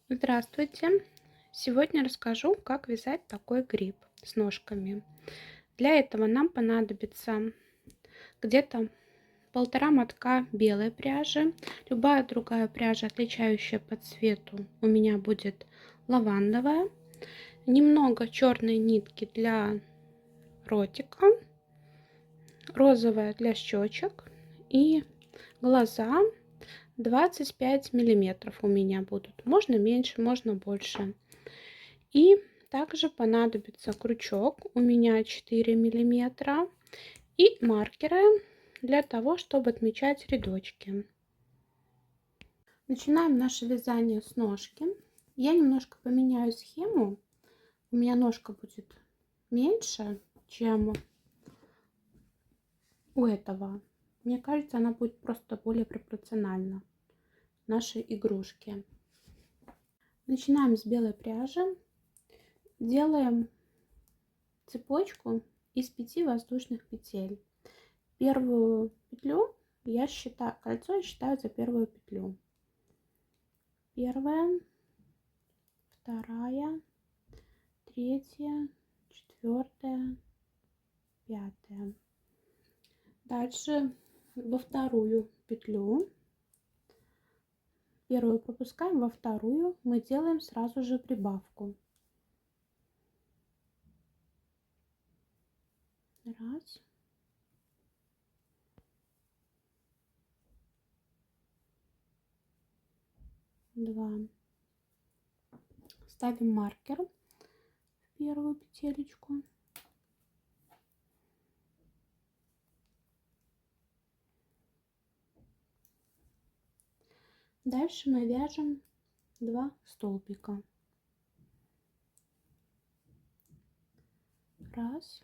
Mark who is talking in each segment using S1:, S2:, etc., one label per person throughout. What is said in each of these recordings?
S1: Здравствуйте! Сегодня расскажу, как вязать такой гриб с ножками. Для этого нам понадобится где-то полтора мотка белой пряжи. Любая другая пряжа, отличающая по цвету, у меня будет лавандовая. Немного черной нитки для ротика, розовая для щечек и глаза 25 миллиметров у меня будут. Можно меньше, можно больше. И также понадобится крючок, у меня 4 миллиметра, и маркеры для того, чтобы отмечать рядочки. Начинаем наше вязание с ножки. Я немножко поменяю схему. У меня ножка будет меньше, чем у этого. Мне кажется, она будет просто более пропорциональна нашей игрушке. Начинаем с белой пряжи. Делаем цепочку из 5 воздушных петель. Первую петлю я считаю, кольцо я считаю за первую петлю. Первая, вторая, третья, четвертая, пятая. Дальше во вторую петлю. Первую пропускаем, во вторую мы делаем сразу же прибавку. Раз. Два. Ставим маркер в первую петелечку. Дальше мы вяжем 2 столбика. Раз.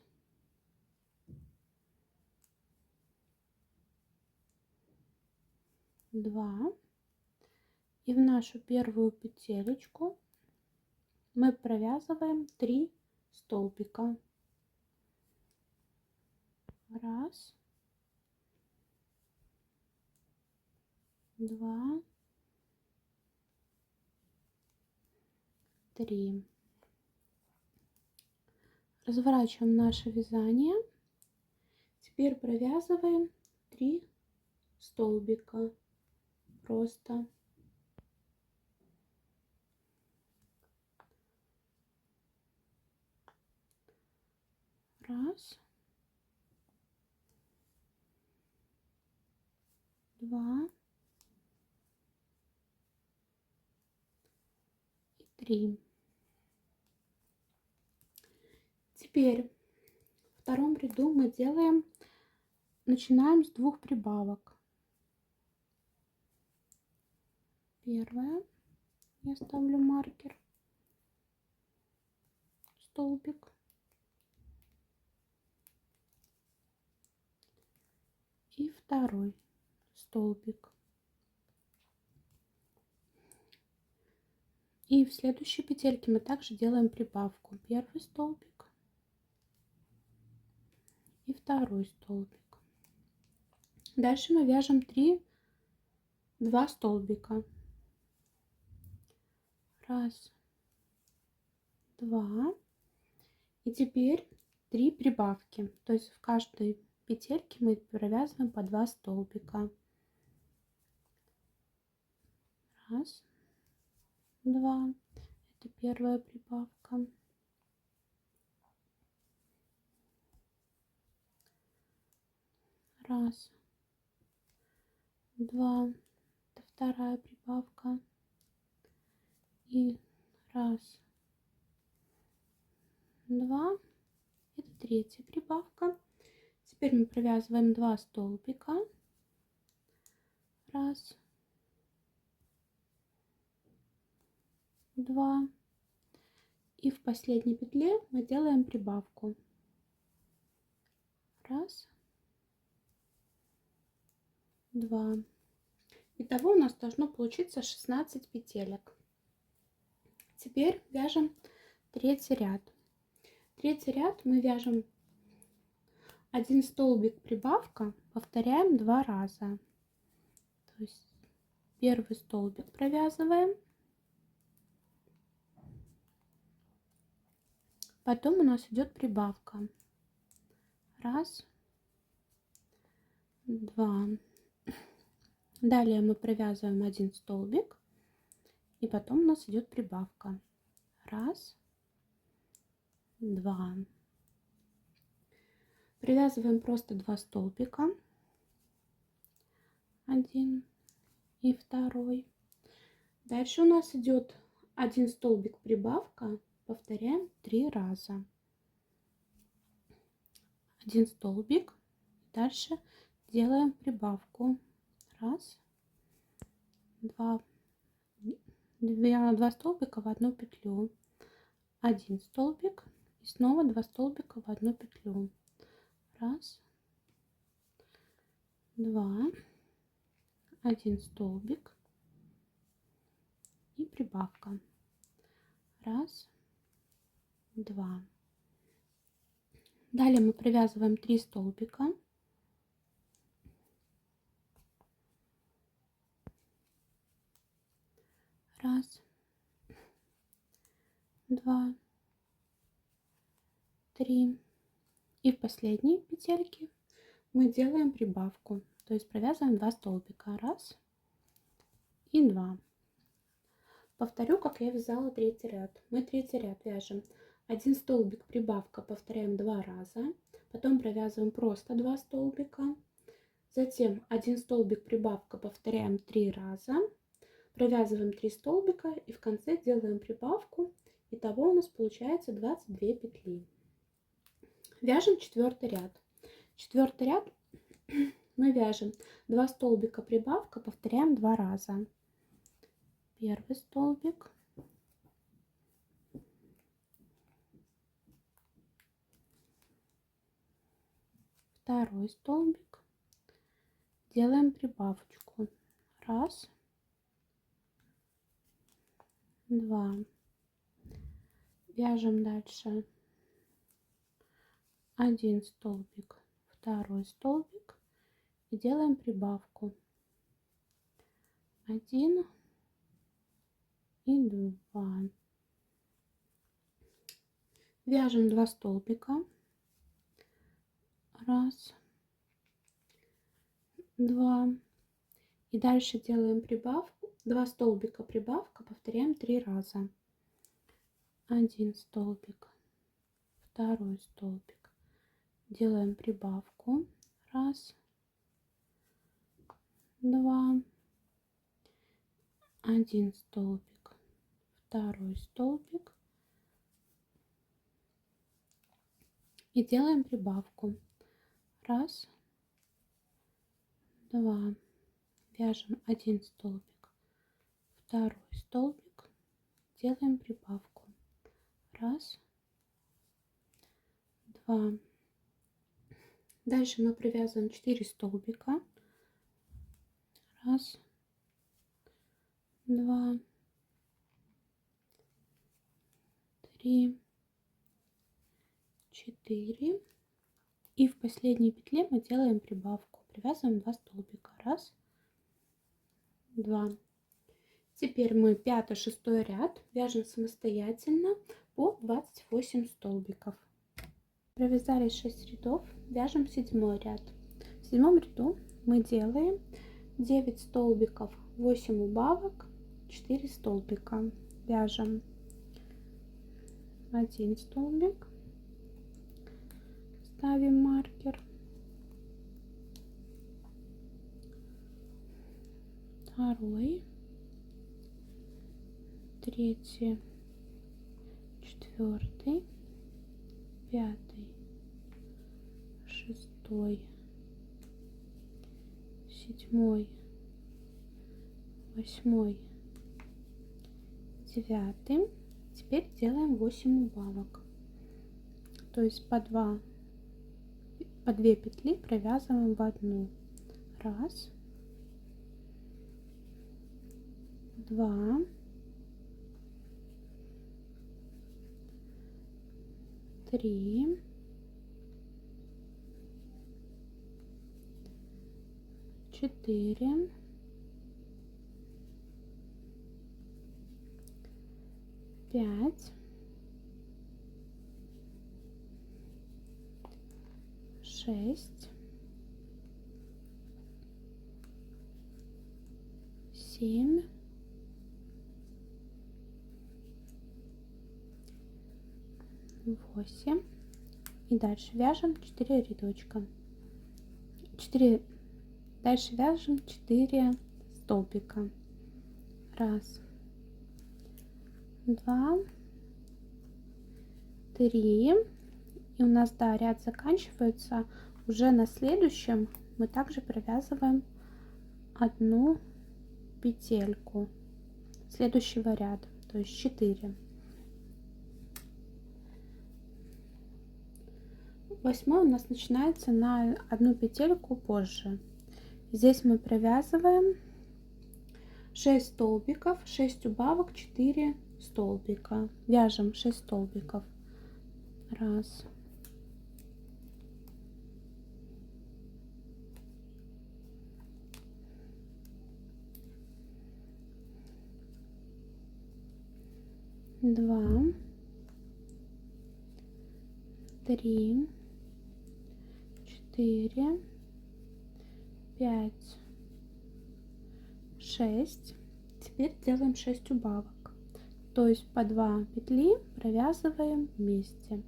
S1: Два. И в нашу первую петелечку мы провязываем 3 столбика. Раз, два, три. Разворачиваем наше вязание. Теперь провязываем 3 столбика. Просто. Раз, два и 3. Теперь в втором ряду мы начинаем с 2 прибавок. Первая, я ставлю маркер, столбик. И второй столбик. И в следующей петельке мы также делаем прибавку. Первый столбик и второй столбик. Дальше мы вяжем 2 столбика. Раз, два. И теперь 3 прибавки. То есть в каждой петельке мы провязываем по 2 столбика. Раз, два. Это первая прибавка. Раз, два. Это вторая прибавка. И раз, два. Это третья прибавка. Теперь мы провязываем 2 столбика. Раз, два. И в последней петле мы делаем прибавку. Раз, два. Итого у нас должно получиться 16 петелек. Теперь вяжем третий ряд. Третий ряд мы вяжем 1 столбик прибавка, повторяем 2 раза. То есть первый столбик провязываем, Потом у нас идет прибавка. Раз, два. Далее мы провязываем один столбик, и потом у нас идет прибавка. Раз, два. Привязываем просто 2 столбика. Один и второй. Дальше у нас идет один столбик прибавка. Повторяем 3 раза. Один столбик. Дальше делаем прибавку. Раз, два. 2 столбика в одну петлю. Один столбик. И снова 2 столбика в одну петлю. Раз, два. Один столбик. И прибавка. Раз, два. Далее мы провязываем 3 столбика. Раз, два, три. И в последней петельке мы делаем прибавку. То есть провязываем 2 столбика. Раз и два. Повторю, как я вязала третий ряд. Мы третий ряд вяжем один столбик прибавка, повторяем 2 раза. Потом провязываем просто 2 столбика. Затем один столбик прибавка, повторяем 3 раза. Провязываем 3 столбика и в конце делаем прибавку. Итого у нас получается 22 петли. Вяжем четвертый ряд. Четвертый ряд мы вяжем 2 столбика прибавка, повторяем 2 раза. Первый столбик, второй столбик, делаем прибавочку. Раз, два. Вяжем дальше один столбик, второй столбик и делаем прибавку. 1 и 2. Вяжем 2 столбика. Раз, два. И дальше делаем прибавку. 2 столбика прибавка, повторяем 3 раза. Один столбик, второй столбик. Делаем прибавку. Раз, два. Один столбик, второй столбик. И делаем прибавку. Раз, два. Вяжем один столбик, второй столбик. Делаем прибавку. Раз, два. Дальше мы провязываем 4 столбика. Раз, два, три, 4. И в последней петле мы делаем прибавку. Привязываем 2 столбика. Раз, два. Теперь мы 5-6 ряд вяжем самостоятельно по 28 столбиков. Провязали 6 рядов, вяжем 7 ряд. В 7 ряду мы делаем 9 столбиков, 8 убавок, 4 столбика. Вяжем 1 столбик, ставим маркер, второй, третий, четвертый, пятый, шестой, седьмой, восьмой, девятый. Теперь делаем 8 убавок, то есть по 2 петли провязываем в одну. Раз, два, три, четыре, 5, 6, 7, 8. И дальше вяжем 4 рядочка. 4. Дальше вяжем 4 столбика. 1, 2, 3. И у нас, да, ряд заканчивается. Уже на следующем мы также провязываем одну петельку следующего ряда, то есть 4. 8 у нас начинается на одну петельку позже. Здесь мы провязываем 6 столбиков, 6 убавок, 4 столбика. Вяжем 6 столбиков. 1, 2, 3, 4, 5, 6. Теперь делаем 6 убавок, то есть по 2 петли провязываем вместе.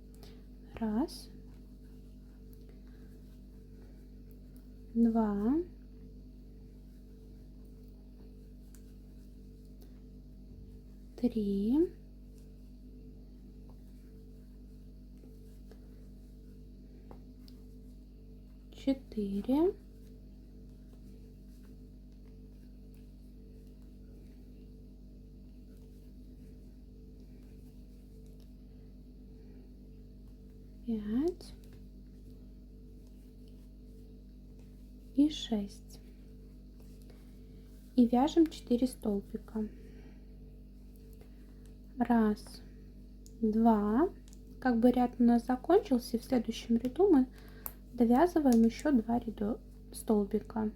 S1: 1, 2, 3, 4, 5 и 6. И вяжем 4 столбика. 1, 2. Как бы ряд у нас закончился, и в следующем ряду мы довязываем еще 2 ряда столбика.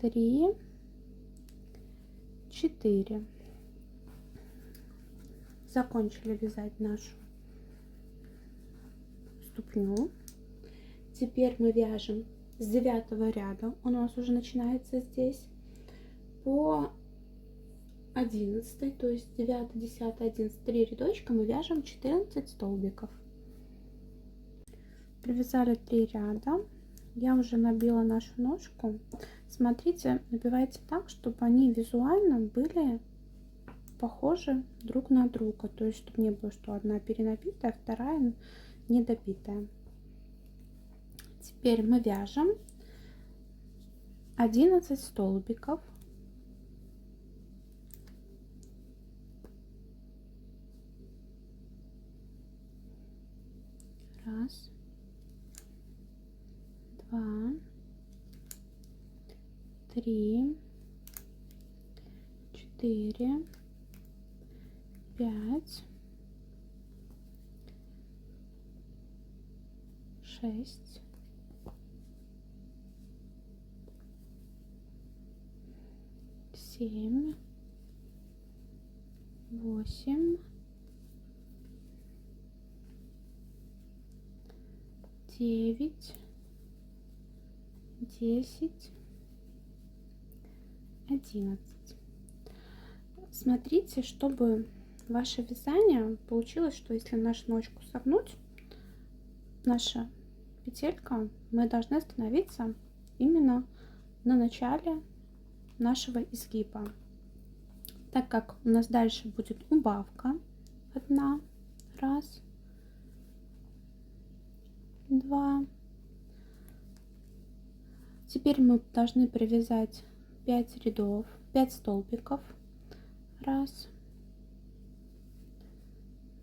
S1: 3, 4. Закончили вязать нашу ступню. Теперь мы вяжем с 9 ряда, у нас уже начинается здесь, по 11, то есть 9, 10, 11, 3 рядочка мы вяжем 14 столбиков. Провязали 3 ряда. Я уже набила нашу ножку. Смотрите, набивайте так, чтобы они визуально были похожи друг на друга, то есть чтобы не было, что одна перенабитая, вторая недобитая. Теперь мы вяжем 11 столбиков. 1, 2, 3, 4, 5, 6, 7, 8, 9, 10, 11. Смотрите, чтобы ваше вязание получилось, что если нашу ножку согнуть, наша петелька, мы должны остановиться именно на начале нашего изгиба, так как у нас дальше будет убавка 1, 1, 2. Теперь мы должны провязать 5 рядов, 5 столбиков. 1,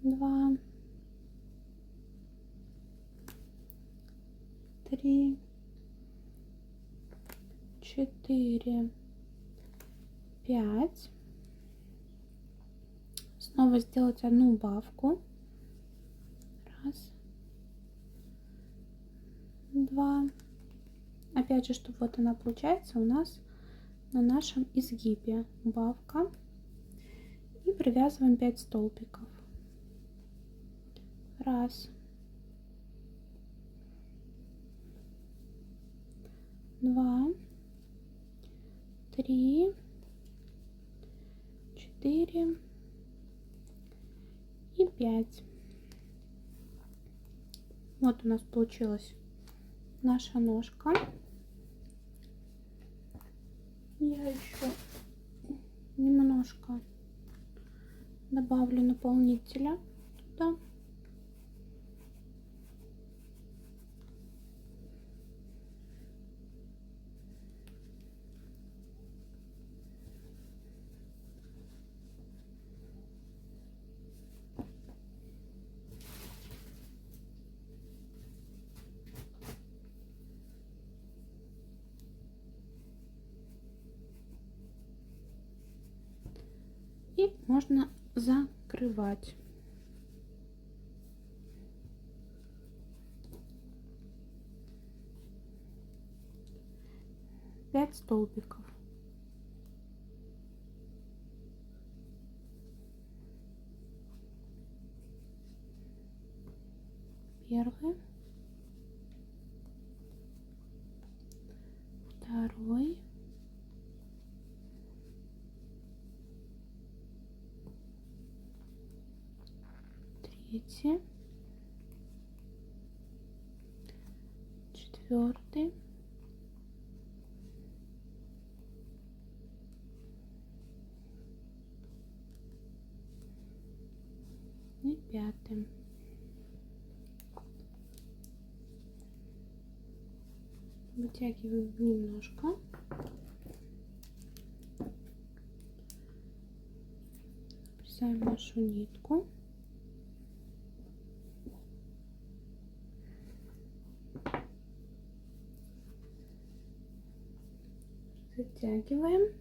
S1: 2, 3, 4, 5. Снова сделать одну убавку. 1, 2. Опять же, чтобы вот она получается у нас на нашем изгибе убавка. И провязываем 5 столбиков. 1, 2, 3, 4 и 5. Вот у нас получилась наша ножка. Я еще немножко добавлю наполнителя туда. И можно закрывать. Пять столбиков. Первый, второй, третий, четвертый, и пятый. Вытягиваем немножко. Обрезаем нашу нитку. Затягиваем.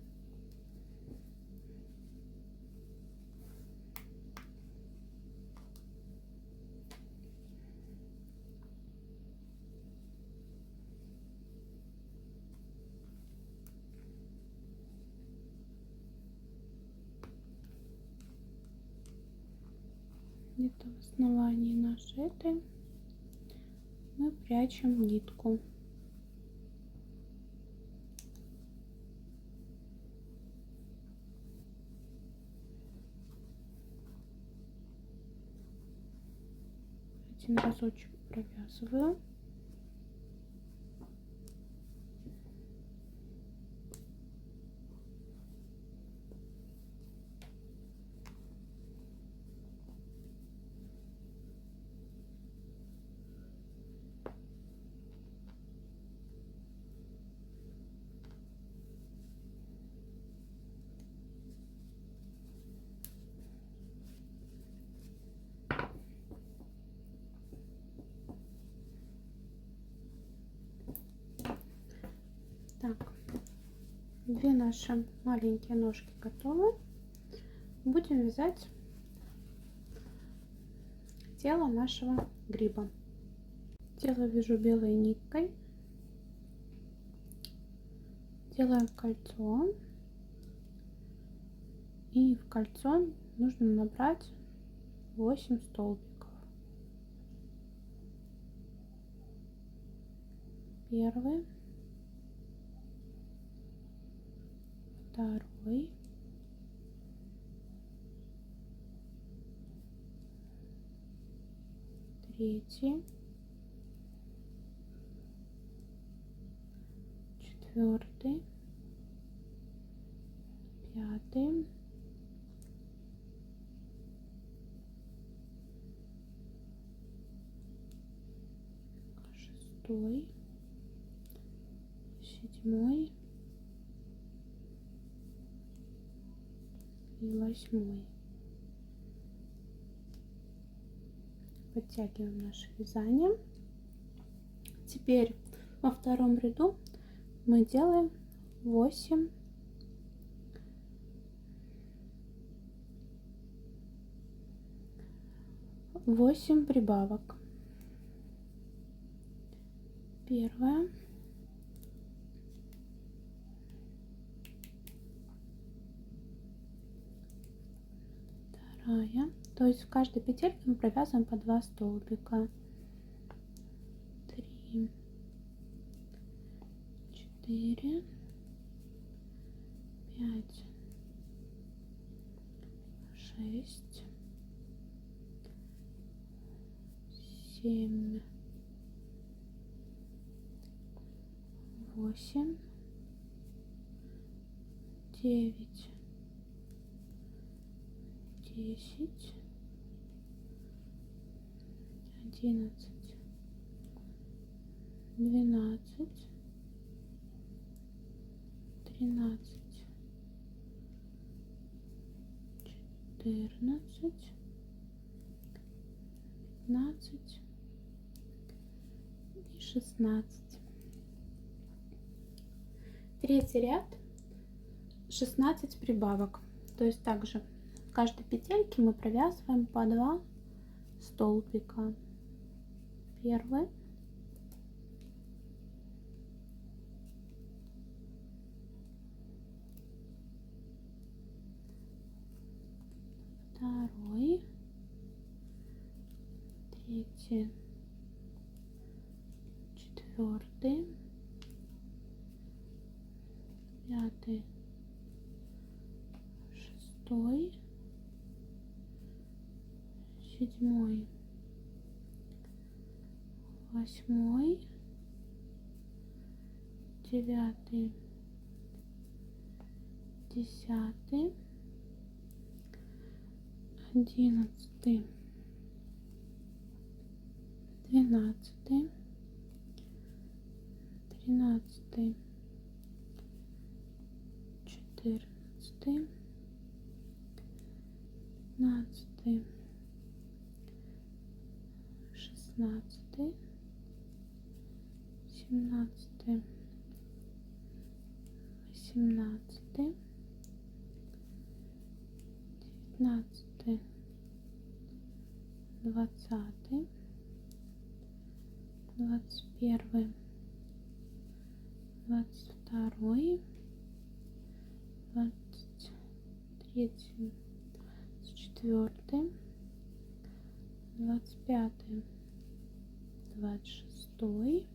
S1: Где-то в основании нашей этой мы прячем нитку. Один разочек провязываю. Так, две наши маленькие ножки готовы. Будем вязать тело нашего гриба. Тело вяжу белой ниткой. Делаем кольцо. И в кольцо нужно набрать 8 столбиков. Первый, второй, третий, четвертый, пятый, шестой, седьмой и восьмой. Подтягиваем наше вязание. Теперь во втором ряду мы делаем 8 прибавок. Первая, вторая, то есть в каждой петельке мы провязываем по 2 столбика. 3, 4, 5, 6, 7, 8, 9, 10, 11, 12, 13, 14, 15 и 16. Третий ряд 16 прибавок. То есть также в каждой петельке мы провязываем по 2 столбика. Первый, второй, третий, четвертый, пятый, шестой, седьмой, восьмой, девятый, десятый, 11, 12, 13, 14, 15, 16, 17, 18, 19, 20, 21, 22, 23, 24, 25, 26,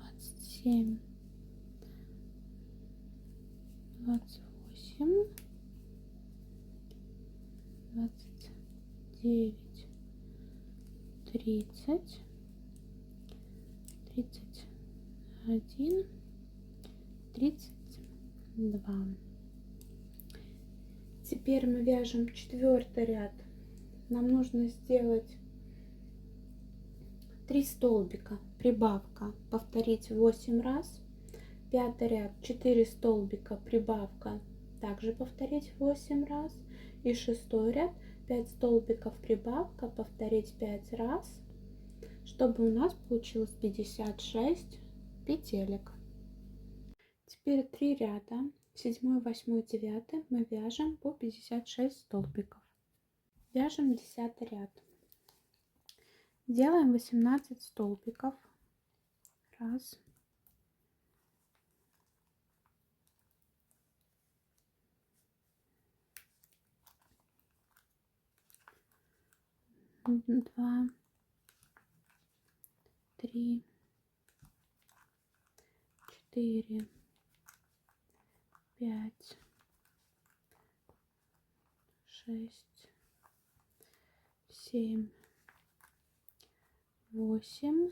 S1: 27, 28, 29, 30, 31, 32. Теперь мы вяжем четвертый ряд. Нам нужно сделать 3 столбика, прибавка, повторить 8 раз. Пятый ряд 4 столбика, прибавка, также повторить 8 раз. И шестой ряд 5 столбиков, прибавка, повторить 5 раз, чтобы у нас получилось 56 петелек. Теперь 3 ряда, 7, 8, 9 мы вяжем по 56 столбиков. Вяжем 10 ряд. Делаем 18 столбиков. Раз, два, три, 4, 5, 6, 7, 8,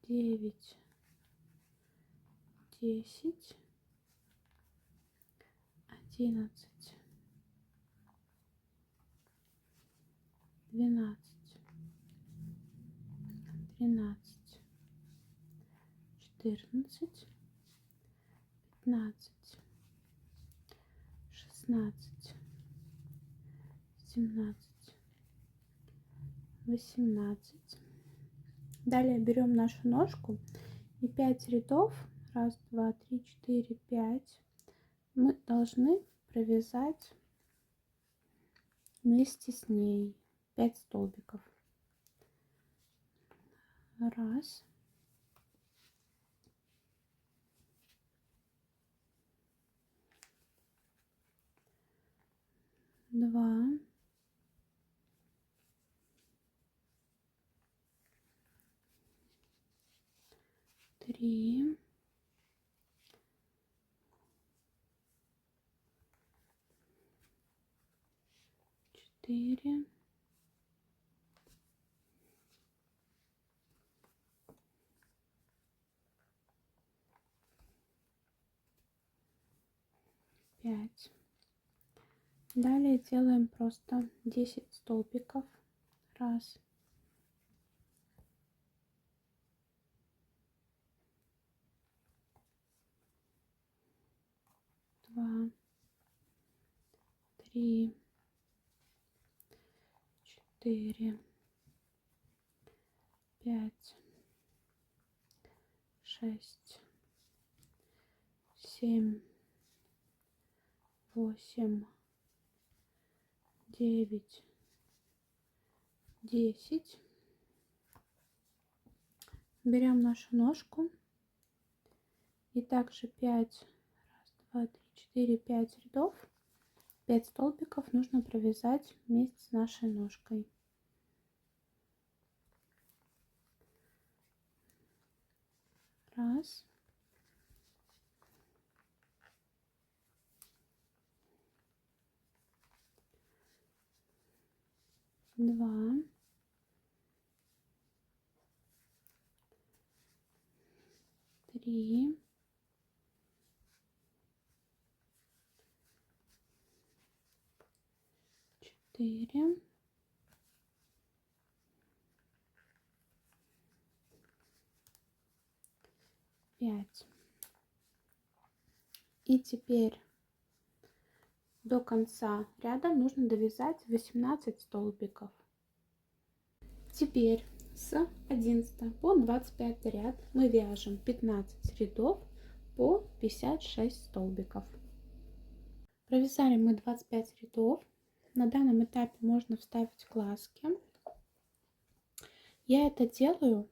S1: 9, 10, 11, 12, 13, 14, 15, 16, 17, 18. Далее берем нашу ножку и 5 рядов, раз, два, три, четыре, 5, мы должны провязать вместе с ней 5 столбиков. Раз, два, 3, 4, 5. Далее делаем просто 10 столбиков. Раз, два, три, 4, 5, 6, 7, 8, 9, 10. Берем нашу ножку и также 5, раз, два, три, 4, 5 рядов, 5 столбиков нужно провязать вместе с нашей ножкой. Раз, два, три, 4, 5. И теперь до конца ряда нужно довязать 18 столбиков. Теперь с 11 по 25 ряд мы вяжем 15 рядов по 56 столбиков. Провязали мы 25 рядов. На данном этапе можно вставить глазки. Я это делаю.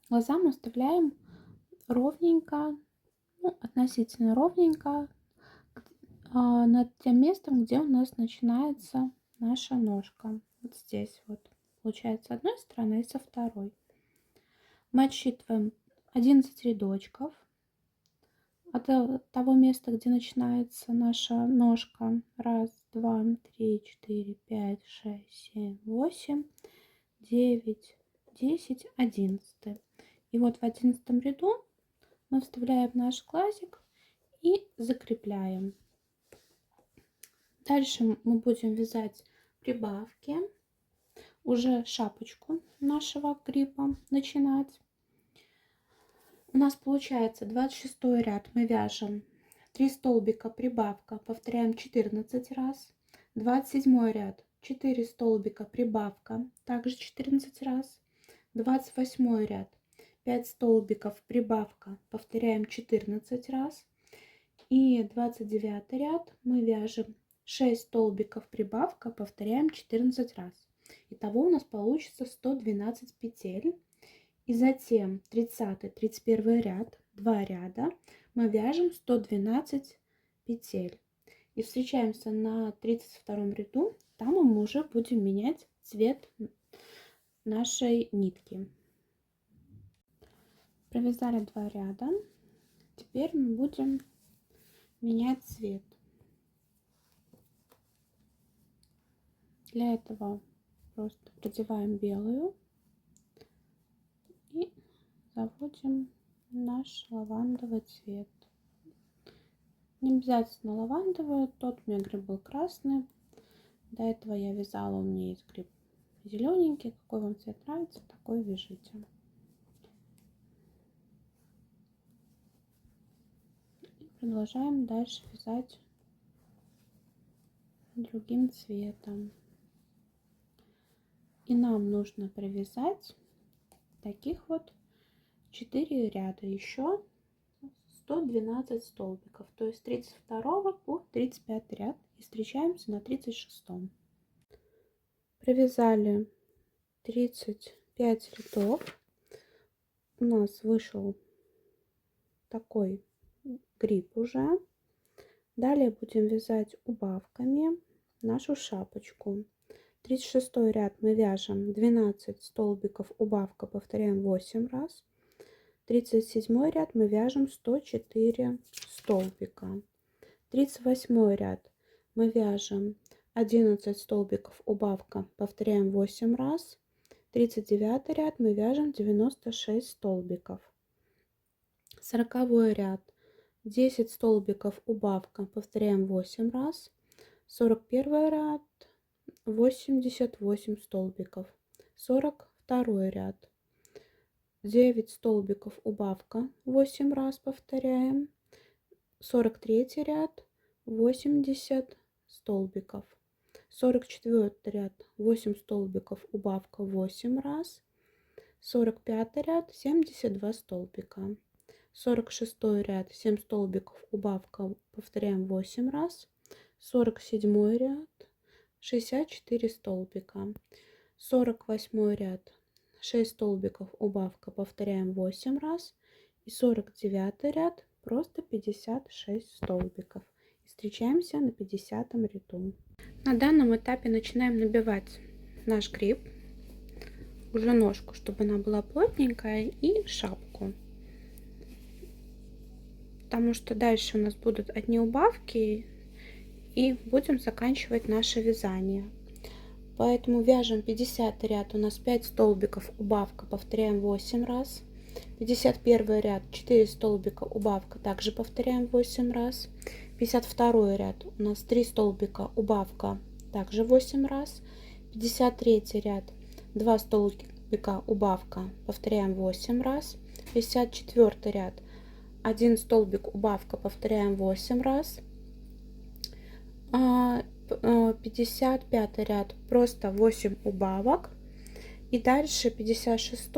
S1: Глаза мы вставляем ровненько, ну, относительно ровненько, над тем местом, где у нас начинается наша ножка. Вот здесь вот. Получается с одной стороны и со второй. Мы отсчитываем 11 рядочков от того места, где начинается наша ножка. Раз, два, три, 4, 5, 6, 7, 8, 9, 10, 11. И вот в 11 ряду мы вставляем наш глазик и закрепляем. Дальше мы будем вязать прибавки, уже шапочку нашего гриба начинать. У нас получается 26 ряд мы вяжем 3 столбика прибавка, повторяем 14 раз. 27 ряд 4 столбика прибавка, также 14 раз. 28 ряд 5 столбиков прибавка, повторяем 14 раз. И 29 ряд мы вяжем 6 столбиков прибавка, повторяем 14 раз. Итого у нас получится 112 петель. И затем 30-31 ряд, 2 ряда, мы вяжем 112 петель. И встречаемся на 32 ряду, там мы уже будем менять цвет нашей нитки. Провязали 2 ряда, теперь мы будем менять цвет. Для этого просто продеваем белую и заводим наш лавандовый цвет. Не обязательно лавандовый, тот у меня гриб был красный. До этого я вязала, у меня есть гриб зелененький. Какой вам цвет нравится, такой вяжите. И продолжаем дальше вязать другим цветом. И нам нужно провязать таких вот 4 ряда, еще 112 столбиков, то есть 32 по 35 ряд, и встречаемся на 36. Провязали 35 рядов, у нас вышел такой гриб уже. Далее будем вязать убавками нашу шапочку. 36 ряд мы вяжем 12 столбиков убавка, повторяем 8 раз. 37 ряд мы вяжем 104 столбика. 38 ряд мы вяжем 11 столбиков, убавка, повторяем 8 раз. 39 ряд мы вяжем 96 столбиков. 40 ряд 10 столбиков, убавка, повторяем 8 раз. 41 ряд 88 столбиков. 42 ряд 9 столбиков, убавка, 8 раз повторяем. 43 ряд 80 столбиков. 44 ряд 8 столбиков, убавка, 8 раз. 45 ряд 72 столбика. 46 ряд 7 столбиков, убавка, повторяем 8 раз. 47 ряд 64 столбика. 48 ряд 6 столбиков, убавка, повторяем 8 раз. И 49 ряд просто 56 столбиков. И встречаемся на 50 ряду. На данном этапе начинаем набивать наш гриб, уже ножку, чтобы она была плотненькая, и шапку, потому что дальше у нас будут одни убавки и будем заканчивать наше вязание. Поэтому вяжем 50 ряд, у нас 5 столбиков, убавка, повторяем 8 раз. 51 ряд 4 столбика, убавка, также повторяем 8 раз. 52 ряд у нас 3 столбика, убавка, также 8 раз. 53 ряд 2 столбика, убавка, повторяем 8 раз. 54 ряд 1 столбик, убавка, повторяем 8 раз. 55 ряд просто 8 убавок. И дальше 56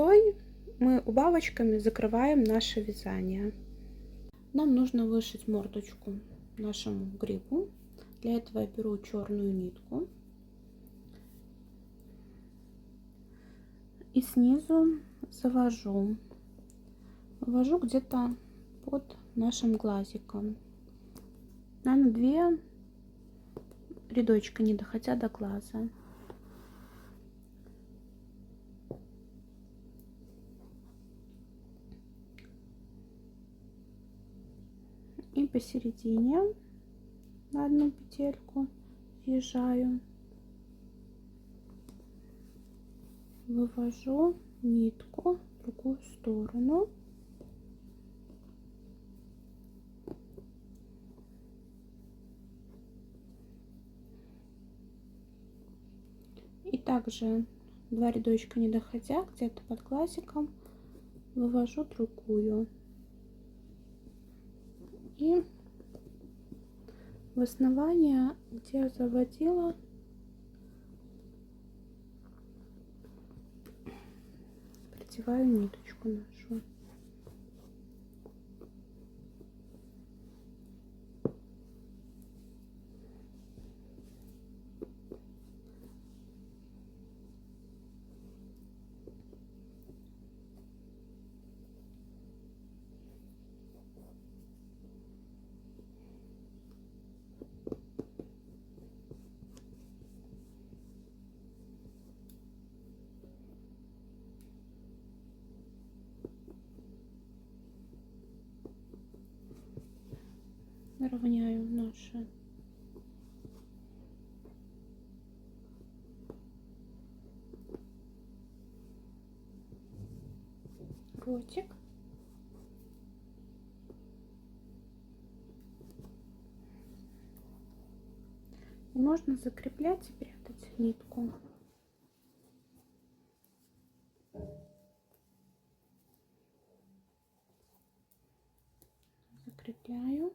S1: мы убавочками закрываем наше вязание. Нам нужно вышить мордочку нашему грибу. Для этого я беру черную нитку и снизу вывожу где-то под нашим глазиком, наверное, 2 рядочка, не доходя до глаза. И посередине на одну петельку съезжаю, вывожу нитку в другую сторону. И также 2 рядочка не доходя, где-то под глазиком, вывожу другую. И в основание, где я заводила, продеваю ниточку нашу. Равняю наши ротик. И можно закреплять и прятать нитку. Закрепляю.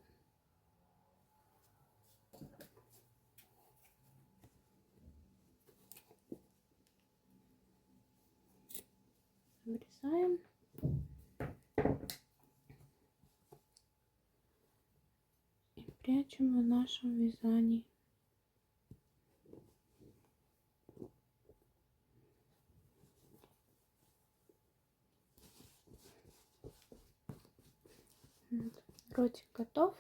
S1: Вырезаем. И прячем в нашем вязании. Ротик готов.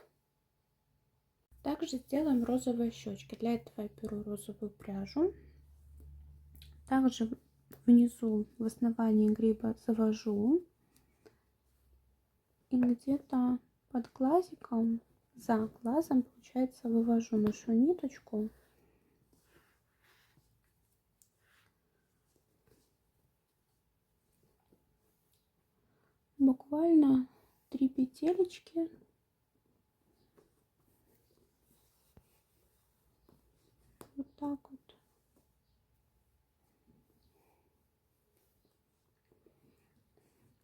S1: Также сделаем розовые щечки. Для этого я беру розовую пряжу. Также внизу в основании гриба завожу И где-то под глазиком, за глазом, получается, вывожу нашу ниточку. Буквально 3 петелечки. Вот так вот.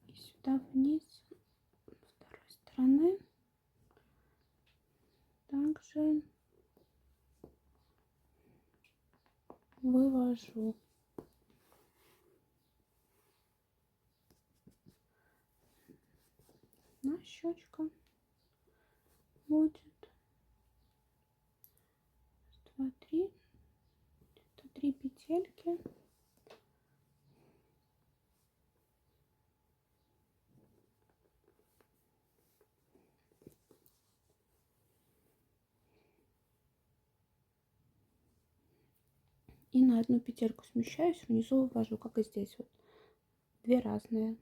S1: И сюда вниз с второй стороны также вывожу. На щечка будет 2, 3, это 3 петельки. И на одну петельку смещаюсь, внизу вывожу, как и здесь вот, 2 разные.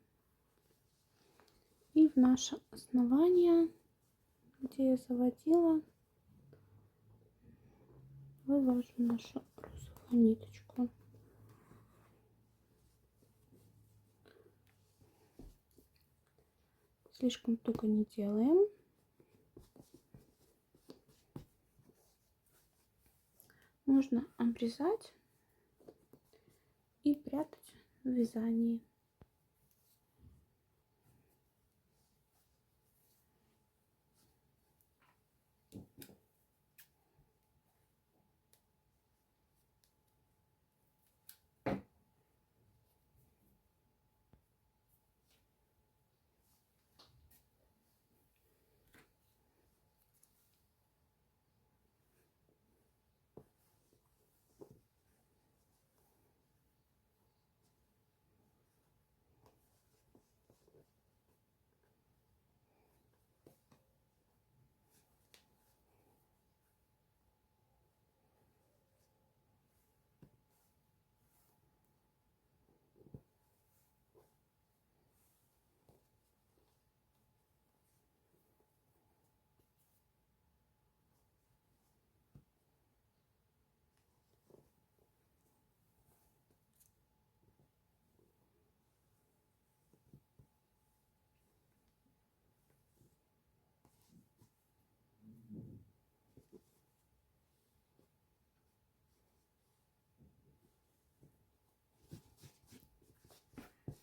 S1: И в наше основание, где я заводила, вывожу нашу розовую ниточку. Слишком туго не делаем. Можно обрезать и прятать в вязании.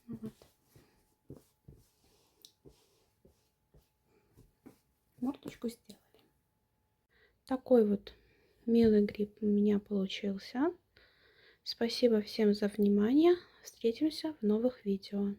S1: Вот. Мордочку сделали. Такой вот милый гриб у меня получился. Спасибо всем за внимание. Встретимся в новых видео.